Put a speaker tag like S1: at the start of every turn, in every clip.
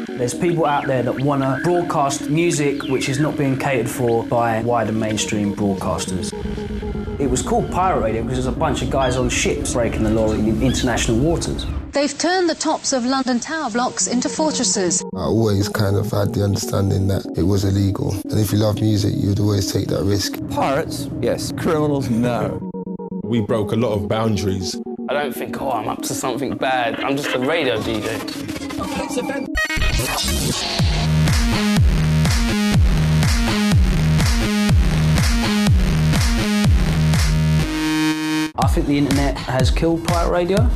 S1: There's people out there that want to broadcast music which is not being catered for by wider mainstream broadcasters. It was called pirate radio because there's a bunch of guys on ships breaking the law in international waters.
S2: They've turned the tops of London tower blocks into fortresses.
S3: I always kind of had the understanding that it was illegal. And if you love music, you'd always take that risk.
S4: Pirates, yes. Criminals, no.
S5: We broke a lot of boundaries.
S6: I don't think, oh, I'm up to something bad. I'm just a radio DJ.
S1: I think the internet has killed pirate radio, and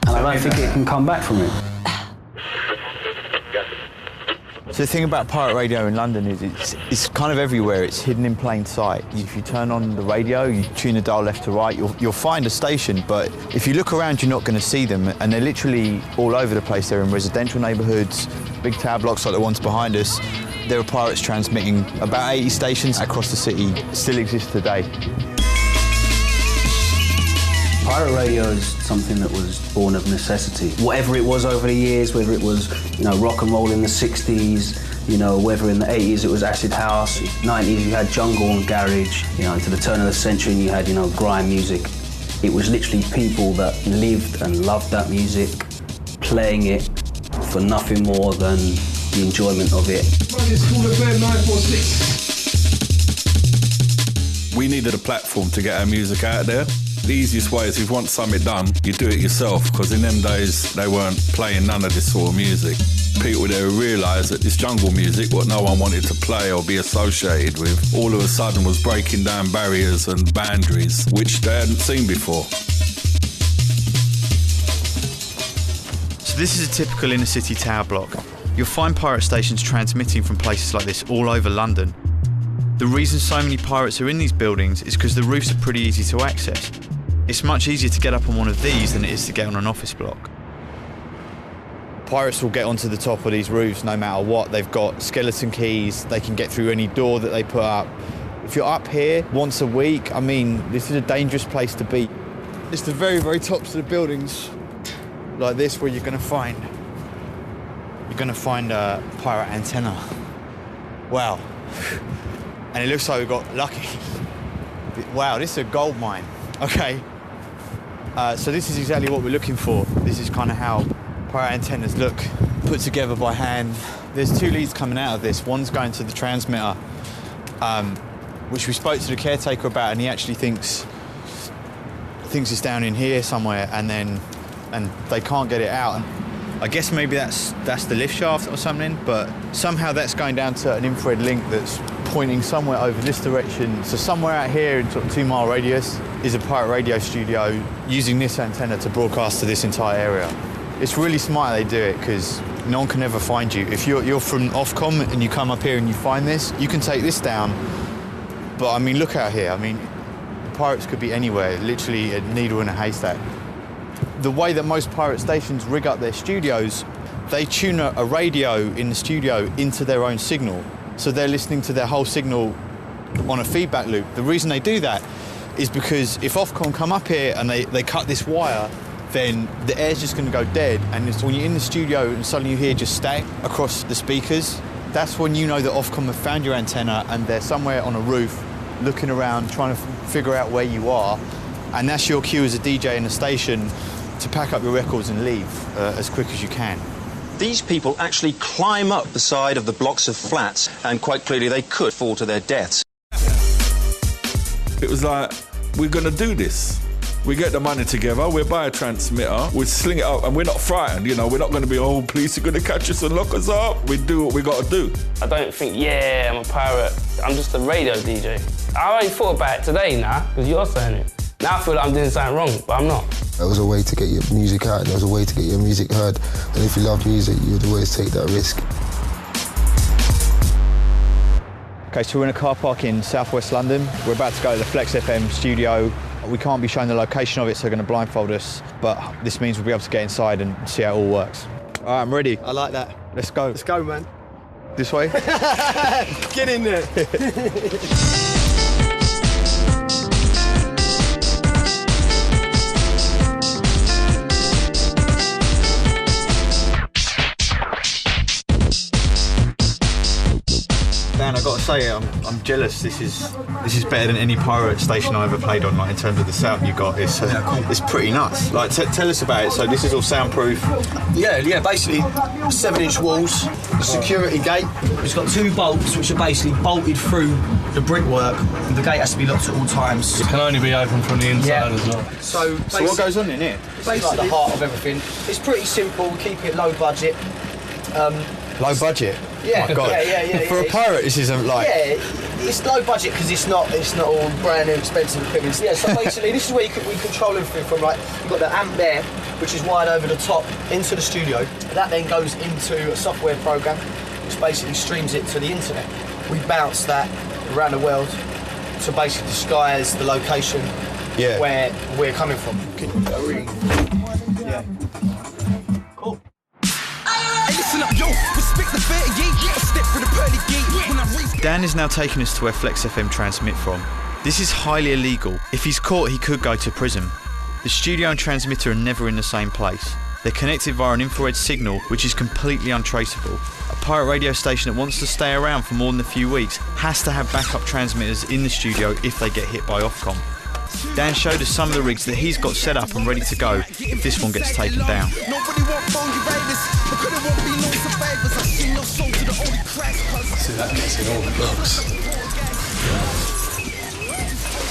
S1: I don't think it can come back from it.
S7: So the thing about pirate radio in London is it's kind of everywhere. It's hidden in plain sight. If you turn on the radio, you tune the dial left to right, you'll find a station, but if you look around, you're not going to see them, and they're literally all over the place. They're in residential neighbourhoods, big tower blocks like the ones behind us. There are pirates transmitting. About 80 stations across the city still exist today.
S1: Pirate radio is something that was born of necessity. Whatever it was over the years, whether it was, rock and roll in the 60s, whether in the 80s it was acid house, 90s you had jungle and garage, into the turn of the century you had, grime music. It was literally people that lived and loved that music, playing it for nothing more than the enjoyment of it.
S5: We needed a platform to get our music out there. The easiest way is if you want something done, you do it yourself, because in them days they weren't playing none of this sort of music. People there realised that this jungle music, what no one wanted to play or be associated with, all of a sudden was breaking down barriers and boundaries which they hadn't seen before.
S7: So this is a typical inner city tower block. You'll find pirate stations transmitting from places like this all over London. The reason so many pirates are in these buildings is because the roofs are pretty easy to access. It's much easier to get up on one of these than it is to get on an office block. Pirates will get onto the top of these roofs no matter what. They've got skeleton keys, they can get through any door that they put up. If you're up here once a week, this is a dangerous place to be. It's the very, very tops of the buildings like this where you're going to find a pirate antenna. Wow. And it looks like we got lucky. Wow, this is a gold mine. Okay. So this is exactly what we're looking for. This is kind of how pirate antennas look, put together by hand. There's two leads coming out of this. One's going to the transmitter, which we spoke to the caretaker about, and he actually thinks it's down in here somewhere, and they can't get it out. And I guess maybe that's the lift shaft or something, but somehow that's going down to an infrared link that's pointing somewhere over this direction. So somewhere out here in sort of 2 mile radius is a pirate radio studio using this antenna to broadcast to this entire area. It's really smart they do it because no one can ever find you. If you're from Ofcom and you come up here and you find this, you can take this down. But look out here. The pirates could be anywhere, literally a needle in a haystack. The way that most pirate stations rig up their studios, they tune a radio in the studio into their own signal. So they're listening to their whole signal on a feedback loop. The reason they do that is because if Ofcom come up here and they cut this wire, then the air's just going to go dead. And it's when you're in the studio and suddenly you hear just static across the speakers, that's when you know that Ofcom have found your antenna and they're somewhere on a roof looking around, trying to figure out where you are. And that's your cue as a DJ in the station to pack up your records and leave as quick as you can.
S8: These people actually climb up the side of the blocks of flats, and quite clearly they could fall to their deaths.
S5: It was like, we're going to do this. We get the money together, we buy a transmitter, we sling it up, and we're not frightened, we're not going to be, oh, police are going to catch us and lock us up. We do what we got to do.
S6: I don't think, I'm a pirate. I'm just a radio DJ. I only thought about it today now, because you're saying it. Now I feel like I'm doing something wrong, but I'm not.
S3: There was a way to get your music out, and there was a way to get your music heard. And if you love music, you'd always take that risk.
S7: Okay, so we're in a car park in southwest London. We're about to go to the Flex FM studio. We can't be shown the location of it, so they're going to blindfold us. But this means we'll be able to get inside and see how it all works. All right, I'm ready.
S9: I like that.
S7: Let's go.
S9: Let's go, man.
S7: This way?
S9: Get in there.
S7: I've got to say, I'm jealous. This is better than any pirate station I ever played on. Like in terms of the sound you got, it's pretty nuts. Like tell us about it. So this is all soundproof.
S9: Yeah. Basically, 7-inch walls, a security gate. It's got 2 bolts which are basically bolted through the brickwork. The gate has to be locked at all times.
S6: It can only be open from the inside as well.
S9: So
S7: what goes on in here?
S9: Basically, like the heart of everything. It's pretty simple. We keep it low budget.
S7: Low budget.
S9: Yeah,
S7: oh my God.
S9: yeah.
S7: For a pirate, this isn't like.
S9: Yeah, it's low budget because it's not all brand new expensive equipment. So, yeah, so basically this is where we control everything from. Like you've got the amp there, which is wired over the top into the studio. That then goes into a software program, which basically streams it to the internet. We bounce that around the world to basically disguise the location where we're coming from. Yeah. Cool.
S7: Dan is now taking us to where Flex FM transmit from. This is highly illegal. If he's caught, he could go to prison. The studio and transmitter are never in the same place. They're connected via an infrared signal, which is completely untraceable. A pirate radio station that wants to stay around for more than a few weeks has to have backup transmitters in the studio if they get hit by Ofcom. Dan showed us some of the rigs that he's got set up and ready to go if this one gets taken down.
S10: So that gets in all the blocks.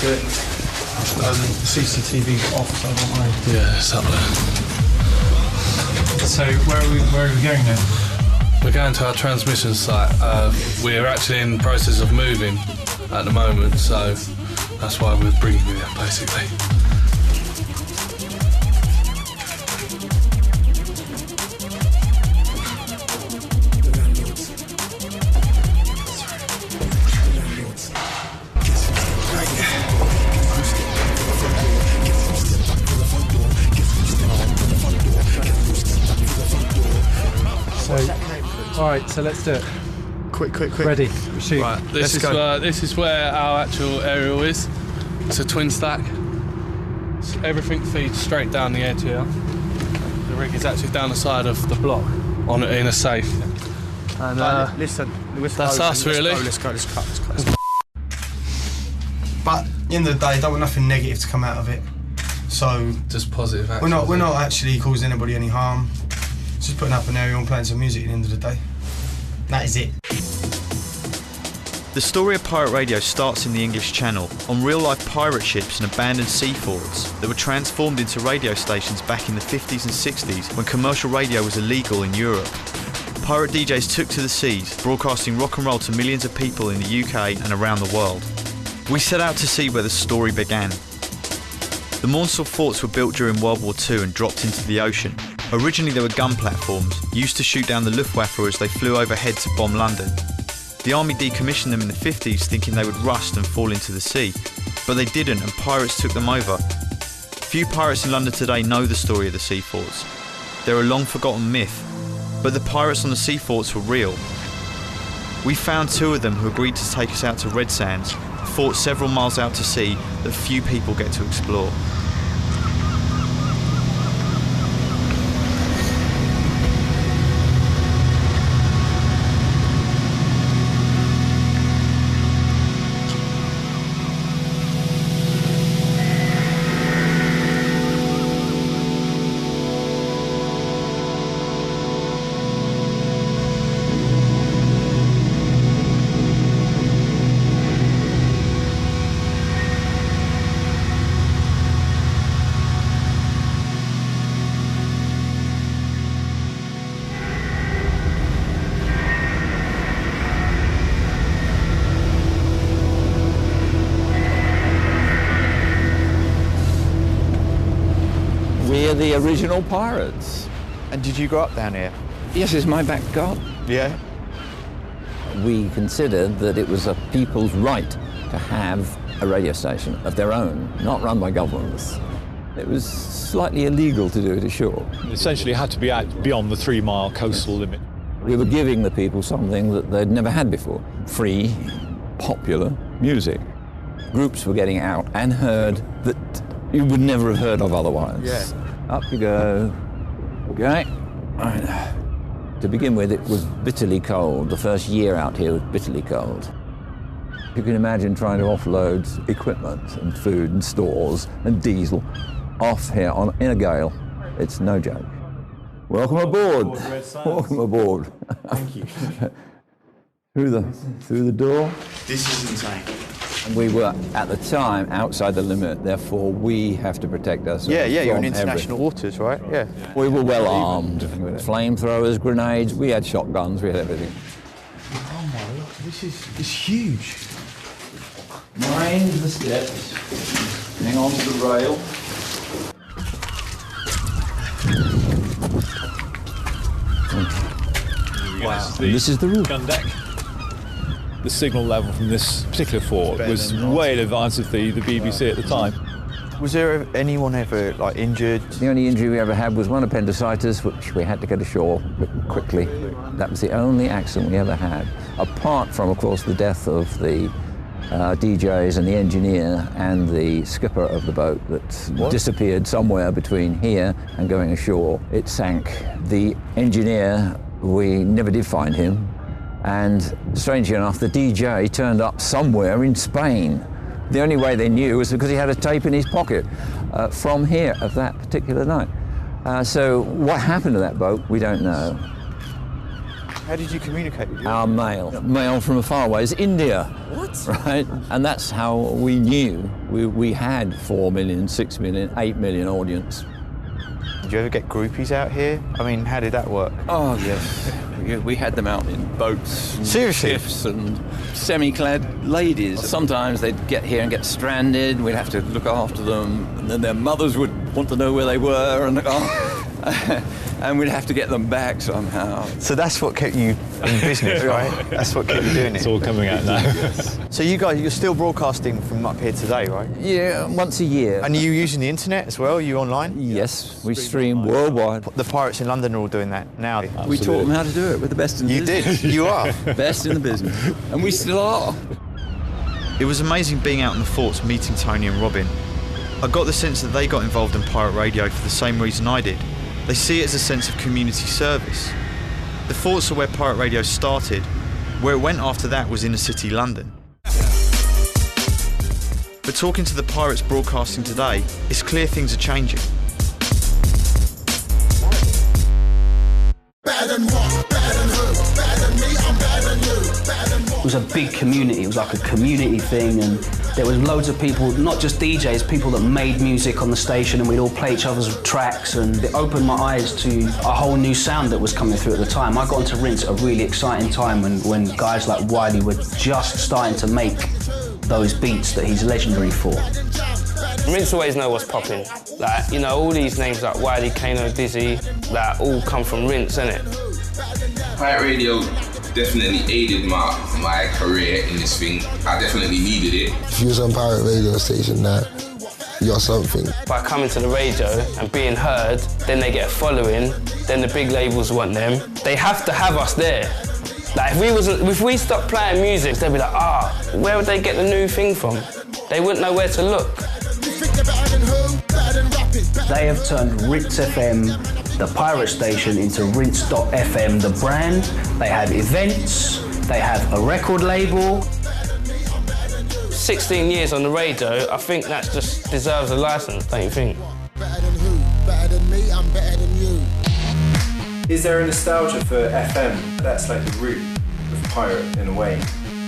S10: Good. CCTV's off, so I don't mind. Yeah, it's up there. So where are we going now?
S6: We're going to our transmission site. We're actually in the process of moving at the moment, so that's why we're bringing you there, basically.
S10: Alright, so let's do it.
S7: Quick.
S10: Ready, shoot.
S6: Right, this is where our actual aerial is. It's a twin stack. So everything feeds straight down the edge here. The rig is actually down the side of the block in a safe. And
S9: Listen,
S6: that's us really.
S9: Let's go. But at the end of the day, I don't want nothing negative to come out of it. So
S6: just positive action.
S9: We're not actually causing anybody any harm. It's just putting up an aerial and playing some music at the end of the day. That is it.
S7: The story of pirate radio starts in the English Channel, on real-life pirate ships and abandoned sea forts that were transformed into radio stations back in the 50s and 60s when commercial radio was illegal in Europe. Pirate DJs took to the seas, broadcasting rock and roll to millions of people in the UK and around the world. We set out to see where the story began. The Mornsel forts were built during World War II and dropped into the ocean. Originally they were gun platforms, used to shoot down the Luftwaffe as they flew overhead to bomb London. The army decommissioned them in the 50s thinking they would rust and fall into the sea, but they didn't and pirates took them over. Few pirates in London today know the story of the sea forts. They're a long forgotten myth, but the pirates on the sea forts were real. We found 2 of them who agreed to take us out to Red Sands, a fort several miles out to sea that few people get to explore.
S4: We're the original pirates.
S7: And did you grow up down here?
S4: Yes, it's my back garden.
S7: Yeah.
S4: We considered that it was a people's right to have a radio station of their own, not run by governments. It was slightly illegal to do it ashore.
S11: Essentially, it had to be out beyond the 3-mile coastal limit.
S4: We were giving the people something that they'd never had before. Free, popular music. Groups were getting out and heard that you would never have heard of otherwise.
S7: Yeah.
S4: Up you go. Okay. Right. To begin with, it was bitterly cold. The first year out here was bitterly cold. You can imagine trying to offload equipment and food and stores and diesel off here in a gale. It's no joke. Welcome aboard. Welcome aboard.
S7: Thank you.
S4: through the door.
S7: This is insane.
S4: We were at the time outside the limit, therefore we have to protect ourselves.
S7: Yeah, you're in
S4: from
S7: international waters, right? Yeah.
S4: We were well armed with flamethrowers, grenades. We had shotguns. We had everything.
S7: Oh my Lord, this is huge.
S4: Mind the steps. Hang on to the rail.
S11: Wow.
S4: This is the roof.
S11: Gun deck. The signal level from this particular fort was way in advance of the BBC at the time.
S7: Was there anyone ever like injured?
S4: The only injury we ever had was one appendicitis, which we had to get ashore quickly. That was the only accident we ever had, apart from, of course, the death of the DJs and the engineer and the skipper of the boat that disappeared somewhere between here and going ashore. It sank. The engineer, we never did find him. And strangely enough, the DJ turned up somewhere in Spain. The only way they knew was because he had a tape in his pocket from here of that particular night. So what happened to that boat, we don't know.
S7: How did you communicate with you?
S4: Our mail from far away is India. What? Right? And that's how we knew we had 4 million, 6 million, 8 million audience.
S7: Did you ever get groupies out here? I mean, how did that work?
S4: Oh, yes. We had them out in boats.
S7: Seriously?
S4: Skiffs and semi-clad ladies. Sometimes they'd get here and get stranded. We'd have to look after them. And then their mothers would want to know where they were. And we'd have to get them back somehow.
S7: So that's what kept you in business, right? That's what kept you doing it.
S11: It's all coming out now.
S7: So you guys, you're still broadcasting from up here today, right?
S4: Yeah, once a year.
S7: And are you using the internet as well? Are you online?
S4: Yes, we stream worldwide.
S7: The pirates in London are all doing that now.
S4: We taught them how to do it. We're the best in the business.
S7: You did? You are?
S4: Best in the business. And we still are.
S7: It was amazing being out in the forts meeting Tony and Robin. I got the sense that they got involved in pirate radio for the same reason I did. They see it as a sense of community service. The forts are where pirate radio started. Where it went after that was inner city London. But talking to the pirates broadcasting today, it's clear things are changing.
S1: It was a big community. It was like a community thing, and there was loads of people, not just DJs, people that made music on the station, and we'd all play each other's tracks, and it opened my eyes to a whole new sound that was coming through at the time. I got into Rinse at a really exciting time when guys like Wiley were just starting to make those beats that he's legendary for.
S12: Rinse always know what's popping. Like, you know, all these names like Wiley, Kano, Dizzy, that all come from Rinse, innit?
S13: Pirate radio definitely aided my career in this thing. I definitely needed it.
S3: If you was on pirate radio station now, you're something.
S12: By coming to the radio and being heard, then they get a following, then the big labels want them. They have to have us there. Like, if we stopped playing music, they'd be like, where would they get the new thing from? They wouldn't know where to look.
S1: They have turned Rinse FM, the pirate station, into Rinse.fm, the brand. They have events, they have a record label.
S12: 16 years on the radio, I think that just deserves a license, don't you think?
S3: Better than who? Better than me, I'm better than you.
S14: Is there a nostalgia for FM? That's like the root of pirate in a way.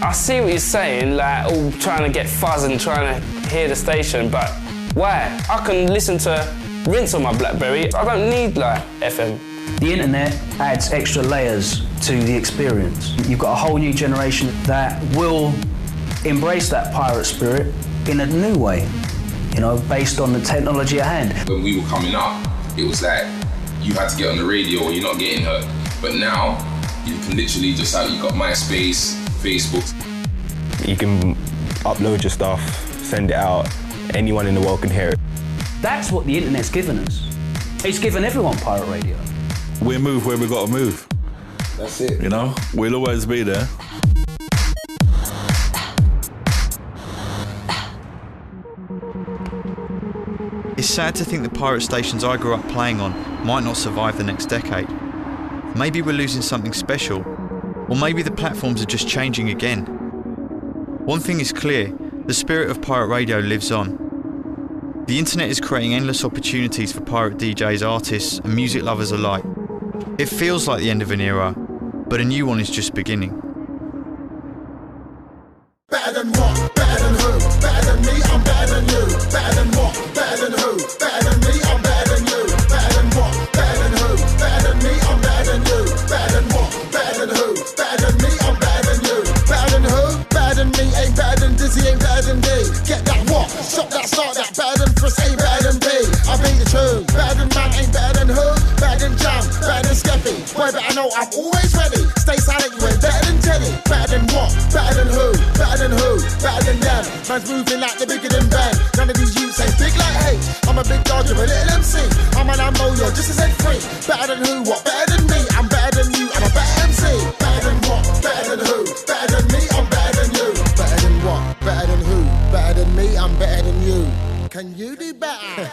S12: I see what you're saying, like all trying to get fuzz and trying to hear the station, but why? I can listen to Rinse on my BlackBerry. I don't need like FM.
S1: The internet adds extra layers to the experience. You've got a whole new generation that will embrace that pirate spirit in a new way, you know, based on the technology at hand.
S13: When we were coming up, it was like you had to get on the radio or you're not getting heard. But now, you can literally just you've got MySpace, Facebook.
S14: You can upload your stuff, send it out, anyone in the world can hear it.
S1: That's what the internet's given us. It's given everyone pirate radio.
S5: We move where we got to move.
S3: That's it.
S5: You know, we'll always be there.
S7: It's sad to think the pirate stations I grew up playing on might not survive the next decade. Maybe we're losing something special, or maybe the platforms are just changing again. One thing is clear, the spirit of pirate radio lives on. The internet is creating endless opportunities for pirate DJs, artists and music lovers alike. It feels like the end of an era, but a new one is just beginning.
S15: Better than what? Better than who? Better than me, I'm better than you. Better than what? Better than who? Better than me, I'm better than you. Better than what? Better than who? Better than me, I'm better than you. Better than what? Better than who? Better than me, I'm better than you. Better than who? Better than me, ain't better than Dizzy, ain't better than D. Get that what? Stop that, start that. Better than Chris, ain't better than B. I beat the tune. Better than man, ain't better than who? Better than Jam, better than Skeppy. Boy, better know I'm always ready. Stay silent, you ain't better than Teddy. Better than what? Better than who? Better than who? Better than them. Man's moving like the bigger than Ben. None of these youths ain't big like H. I'm a big dog, you're a little MC. I'm an Lambo, you're just as free. Better than who? What? Better than me. I'm better than you. I'm a better MC. Better than what? Better than who? Better than me. I'm better than you. Better than what? Better than who? Better than me. I'm better than you. Can you do better?